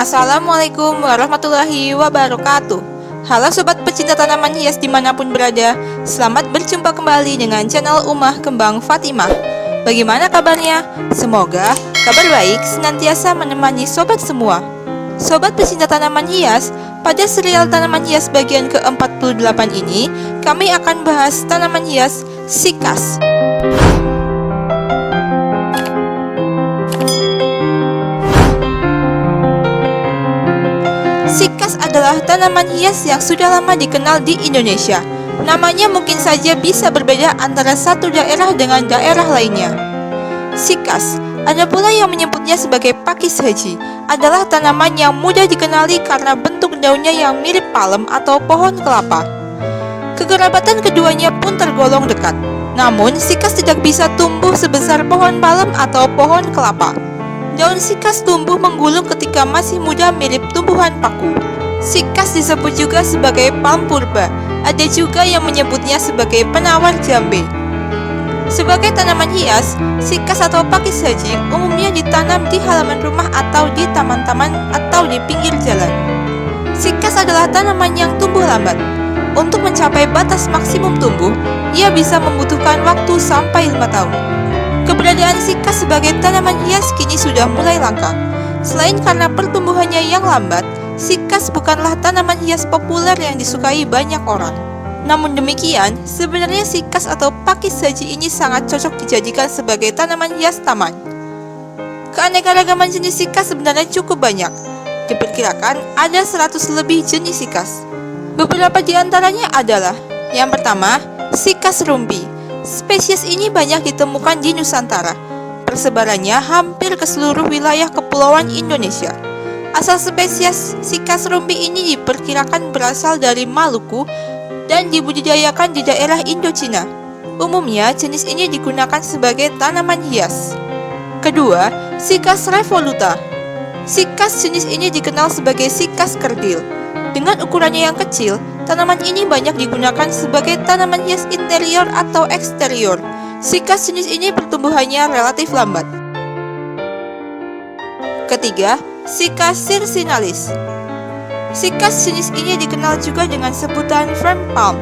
Assalamualaikum warahmatullahi wabarakatuh. Halo sobat pecinta tanaman hias dimanapun berada, selamat berjumpa kembali dengan channel Ummah Kembang Fatimah. Bagaimana kabarnya? Semoga kabar baik senantiasa menemani sobat semua. Sobat pecinta tanaman hias, pada serial tanaman hias bagian ke-48 ini, kami akan bahas tanaman hias sikas. Sikas adalah tanaman hias yang sudah lama dikenal di Indonesia. Namanya mungkin saja bisa berbeda antara satu daerah dengan daerah lainnya. Sikas, ada pula yang menyebutnya sebagai pakis haji, adalah tanaman yang mudah dikenali karena bentuk daunnya yang mirip palem atau pohon kelapa. Kekerabatan keduanya pun tergolong dekat. Namun, sikas tidak bisa tumbuh sebesar pohon palem atau pohon kelapa. Daun sikas tumbuh menggulung ketika masih muda mirip tumbuhan paku. Sikas disebut juga sebagai palm purba. Ada juga yang menyebutnya sebagai penawar jambe. Sebagai tanaman hias, sikas atau pakis haji umumnya ditanam di halaman rumah atau di taman-taman atau di pinggir jalan. Sikas adalah tanaman yang tumbuh lambat. Untuk mencapai batas maksimum tumbuh, ia bisa membutuhkan waktu sampai 5 tahun. Keberadaan sikas sebagai tanaman hias kini sudah mulai langka. Selain karena pertumbuhannya yang lambat, sikas bukanlah tanaman hias populer yang disukai banyak orang. Namun demikian, sebenarnya sikas atau pakis haji ini sangat cocok dijadikan sebagai tanaman hias taman. Keanekaragaman jenis sikas sebenarnya cukup banyak. Diperkirakan ada 100 lebih jenis sikas. Beberapa di antaranya adalah: yang pertama, sikas rumpi. Spesies ini banyak ditemukan di Nusantara. Persebarannya hampir ke seluruh wilayah kepulauan Indonesia. Asal spesies sikas rumpi ini diperkirakan berasal dari Maluku dan dibudidayakan di daerah Indochina. Umumnya, jenis ini digunakan sebagai tanaman hias. Kedua, sikas revoluta. Sikas jenis ini dikenal sebagai sikas kerdil. Dengan ukurannya yang kecil, tanaman ini banyak digunakan sebagai tanaman hias interior atau eksterior. Sikas jenis ini pertumbuhannya relatif lambat. Ketiga, sikas circinalis. Sikas jenis ini dikenal juga dengan sebutan fern palm.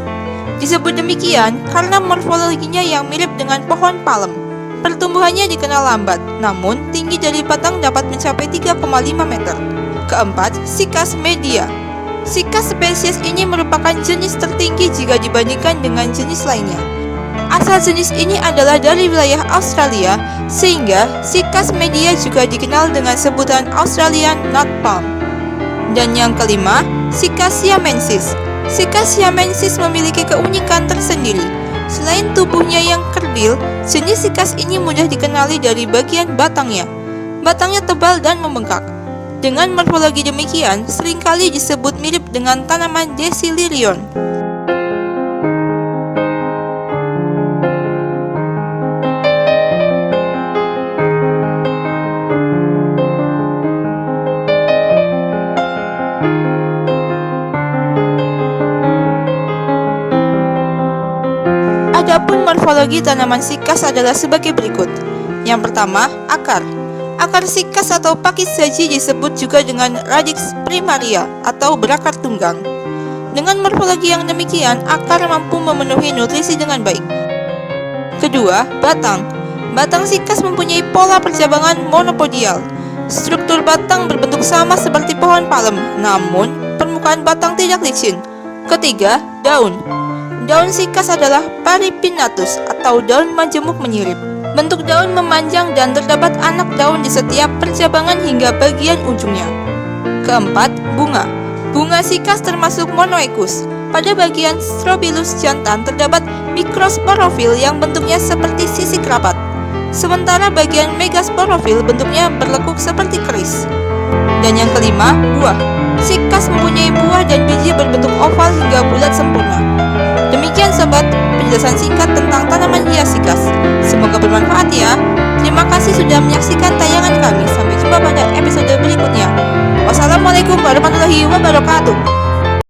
Disebut demikian karena morfologinya yang mirip dengan pohon palem. Pertumbuhannya dikenal lambat, namun tinggi dari batang dapat mencapai 3,5 meter. Keempat, sikas media. Sikas spesies ini merupakan jenis tertinggi jika dibandingkan dengan jenis lainnya. Asal jenis ini adalah dari wilayah Australia, sehingga sikas media juga dikenal dengan sebutan Australian Nut Palm. Dan yang kelima, sikas siamensis. Sikas siamensis memiliki keunikan tersendiri. Selain tubuhnya yang kerdil, jenis sikas ini mudah dikenali dari bagian batangnya. Batangnya tebal dan membengkak. Dengan morfologi demikian, seringkali disebut mirip dengan tanaman Decilirion. Adapun morfologi tanaman sikas adalah sebagai berikut. Yang pertama, akar. Akar sikas atau pakis haji disebut juga dengan radix primaria atau berakar tunggang. Dengan morfologi yang demikian, akar mampu memenuhi nutrisi dengan baik. Kedua, batang. Batang sikas mempunyai pola percabangan monopodial. Struktur batang berbentuk sama seperti pohon palem, namun permukaan batang tidak licin. Ketiga, daun. Daun sikas adalah paripinnatus atau daun majemuk menyirip. Bentuk daun memanjang dan terdapat anak daun di setiap percabangan hingga bagian ujungnya. Keempat, bunga. Bunga sikas termasuk monoekus. Pada bagian strobilus jantan terdapat mikrosporofil yang bentuknya seperti sisik rapat. Sementara bagian megasporofil bentuknya berlekuk seperti keris. Dan yang kelima, buah. Sikas mempunyai buah dan biji berbentuk oval hingga bulat sempurna. Demikian sobat, penjelasan singkat tentang tanaman hias sikas. Semoga bermanfaat ya. Terima kasih sudah menyaksikan tayangan kami. Sampai jumpa pada episode berikutnya. Wassalamualaikum warahmatullahi wabarakatuh.